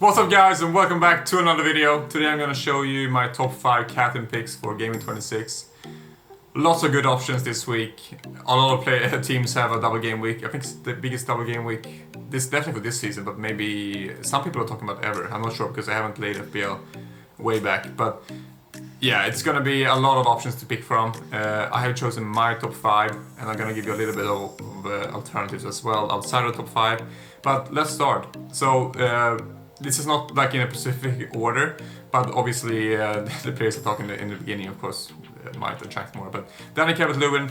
What's up guys, and welcome back to another video. Today I'm gonna show you my top 5 captain picks for Gameweek 26. Lots of good options this week. A lot of teams have a double game week. I think it's the biggest double game week, definitely for this season, but maybe some people are talking about ever. I'm not sure because I haven't played FPL way back, but yeah, it's gonna be a lot of options to pick from. I have chosen my top 5, and I'm gonna give you a little bit of alternatives as well outside of the top 5. But let's start. So this is not like in a specific order, but obviously the players I talked in the beginning, of course, might attract more. But Danny Calvert-Lewin,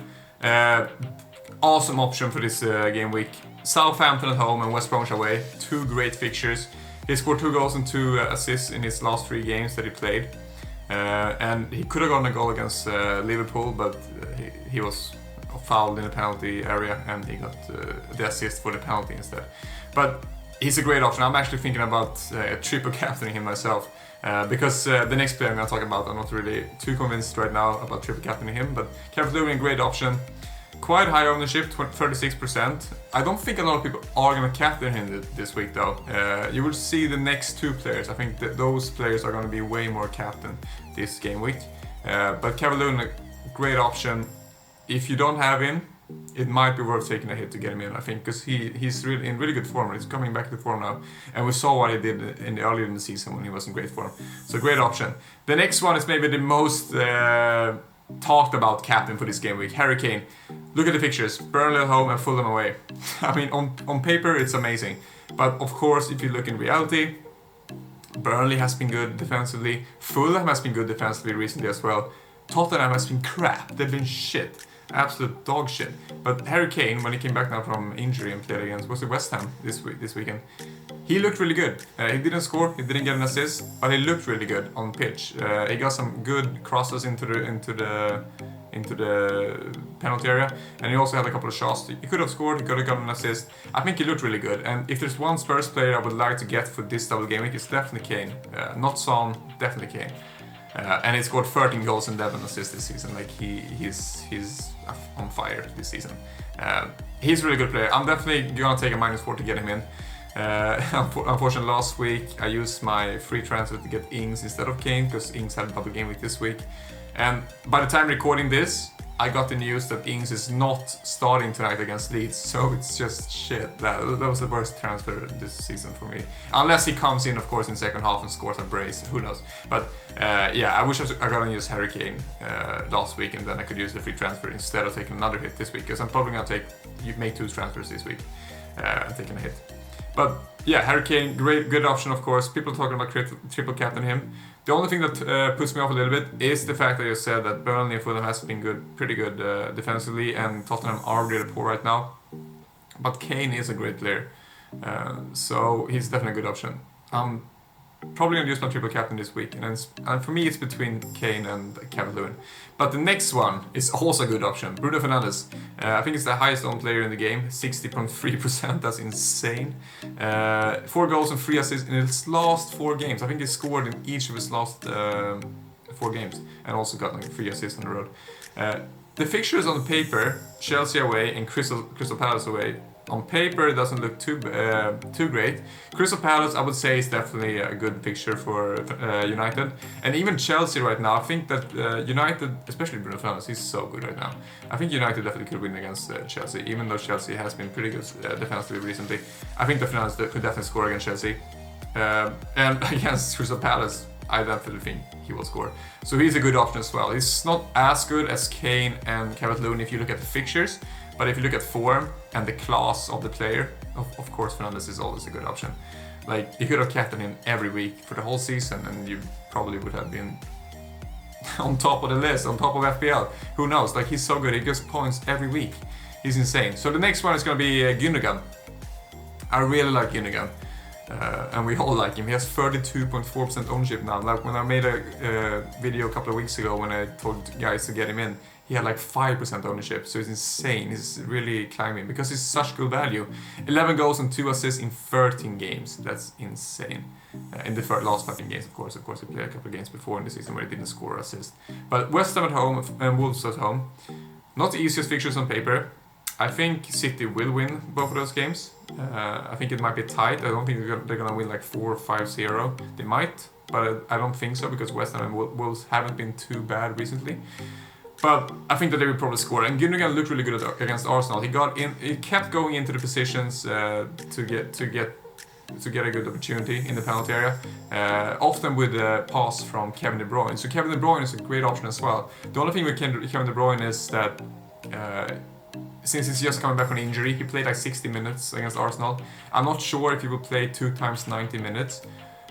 awesome option for this game week. Southampton at home and West Bromwich away, 2 great fixtures. He scored 2 goals and 2 assists in his last 3 games that he played. And he could have gotten a goal against Liverpool, but he was fouled in the penalty area and he got the assist for the penalty instead. But he's a great option. I'm actually thinking about triple captaining him myself because the next player I'm going to talk about, I'm not really too convinced right now about triple captaining him, but Calvert-Lewin, great option. Quite high ownership, 36%. I don't think a lot of people are going to captain him this week though. You will see the next 2 players. I think that those players are going to be way more captain this game week. But Calvert-Lewin, a great option. If you don't have him, it might be worth taking a hit to get him in, I think, because he's really in really good form. He's coming back to form now, and we saw what he did earlier in the season when he was in great form. So great option. The next one is maybe the most talked about captain for this game week, Harry Kane. Look at the pictures: Burnley at home and Fulham away. I mean, on paper it's amazing, but of course, if you look in reality, Burnley has been good defensively. Fulham has been good defensively recently as well. Tottenham has been crap. They've been shit. Absolute dog shit. But Harry Kane, when he came back now from injury and played against, was it West Ham this weekend? He looked really good. He didn't score, he didn't get an assist, but he looked really good on pitch. He got some good crosses into the penalty area, and he also had a couple of shots. He could have scored, he could have gotten an assist. I think he looked really good. And if there's one Spurs player I would like to get for this double game week, it's definitely Kane. Not Son, definitely Kane. And he scored 13 goals and 11 assists this season. Like he's on fire this season. He's a really good player. I'm definitely gonna take a -4 to get him in. Unfortunately, last week I used my free transfer to get Ings instead of Kane because Ings had a double game week this week. And by the time recording this, I got the news that Ings is not starting tonight against Leeds, so it's just shit. That was the worst transfer this season for me. Unless he comes in, of course, in second half and scores a brace, who knows. But yeah, I wish I got to use Harry Kane last week, and then I could use the free transfer instead of taking another hit this week, because I'm probably going to make 2 transfers this week and taking a hit. But yeah, Harry Kane, good option, of course. People are talking about triple captain him. The only thing that puts me off a little bit is the fact that you said that Burnley and Fulham has been pretty good defensively, and Tottenham are really poor right now. But Kane is a great player, so he's definitely a good option. I'm probably going to use my triple captain this week, and for me it's between Kane and Calvert-Lewin. But the next one is also a good option, Bruno Fernandes. I think it's the highest owned player in the game, 60.3%, that's insane. 4 goals and 3 assists in his last 4 games. I think he scored in each of his last 4 games, and also got like 3 assists on the road. The fixtures on the paper, Chelsea away and Crystal Palace away. On paper, it doesn't look too great. Crystal Palace, I would say, is definitely a good fixture for United. And even Chelsea right now, I think that United, especially Bruno Fernandes, he's so good right now. I think United definitely could win against Chelsea, even though Chelsea has been pretty good defensively recently. I think that Fernandes could definitely score against Chelsea. And against Crystal Palace, I definitely think he will score. So he's a good option as well. He's not as good as Kane and Calvert-Lewin if you look at the fixtures, but if you look at form and the class of the player, of course Fernandes is always a good option. Like, you could have captained him every week for the whole season and you probably would have been on top of the list, on top of FPL. Who knows? Like, he's so good, he gets points every week. He's insane. So the next one is going to be Gundogan. I really like Gundogan. And we all like him. He has 32.4% ownership now. Like, when I made a video a couple of weeks ago when I told guys to get him in, he had like 5% ownership, so it's insane. He's really climbing because he's such good value. 11 goals and 2 assists in 13 games. That's insane. In the last 13 games, of course. He played a couple of games before in the season where he didn't score or assist. But West Ham at home and Wolves at home. Not the easiest fixtures on paper. I think City will win both of those games. I think it might be tight. I don't think they're gonna win like 4 or 5-0. They might, but I don't think so because West Ham and Wolves haven't been too bad recently. But I think that they will probably score. And Gundogan looked really good against Arsenal. He kept going into the positions to get a good opportunity in the penalty area, often with a pass from Kevin De Bruyne. So Kevin De Bruyne is a great option as well. The only thing with Kevin De Bruyne is that since he's just coming back from injury, he played like 60 minutes against Arsenal. I'm not sure if he will play 2 times 90 minutes.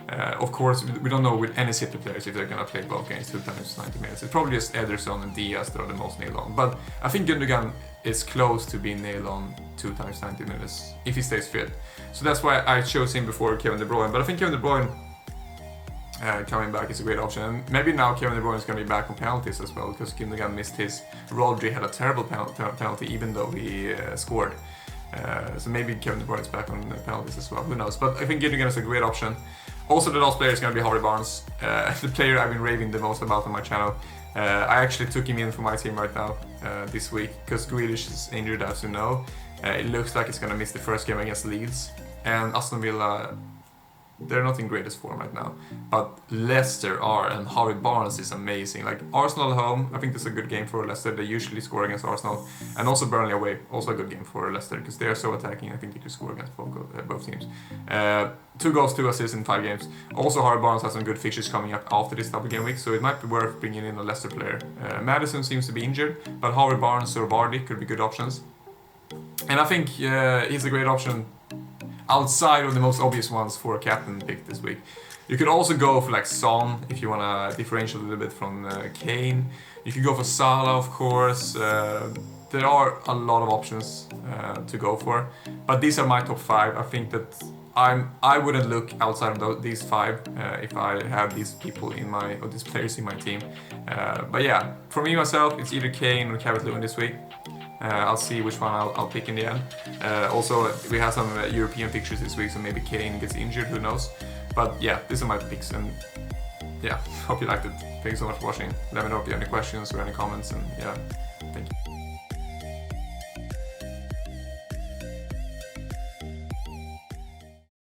Of course, we don't know with any City players if they're going to play both games 2 times 90 minutes. It's probably just Ederson and Diaz that are the most nailed on. But I think Gundogan is close to being nailed on 2 times 90 minutes if he stays fit. So that's why I chose him before Kevin De Bruyne. But I think Kevin De Bruyne coming back is a great option. And maybe now Kevin De Bruyne is going to be back on penalties as well because Gundogan missed his. Rodri had a terrible penalty even though he scored. So maybe Kevin De Bruyne is back on penalties as well. Who knows? But I think Gundogan is a great option. Also, the last player is going to be Harvey Barnes, the player I've been raving the most about on my channel. I actually took him in for my team right now this week because Grealish is injured, as you know. It looks like he's going to miss the first game against Leeds. And Aston Villa, they're not in greatest form right now. But Leicester are, and Harvey Barnes is amazing. Like Arsenal at home, I think this is a good game for Leicester. They usually score against Arsenal. And also Burnley away, also a good game for Leicester because they are so attacking. I think they could score against both teams. 2 goals, 2 assists in 5 games. Also Harvey Barnes has some good fixtures coming up after this double game week, so it might be worth bringing in a Leicester player. Maddison seems to be injured, but Harvey Barnes or Vardy could be good options. And I think he's a great option outside of the most obvious ones for a captain pick this week. You could also go for like Son if you want to differentiate a little bit from Kane. You could go for Salah, of course. There are a lot of options to go for, but these are my top 5. I think that I wouldn't look outside of these 5 if I had these people or these players in my team. But yeah, for me myself, it's either Kane or Calvert-Lewin this week. I'll see which one I'll pick in the end. Also, we have some European fixtures this week, so maybe Kane gets injured, who knows. But yeah, these are my picks, and yeah, hope you liked it. Thanks so much for watching. Let me know if you have any questions or any comments, and yeah, thank you.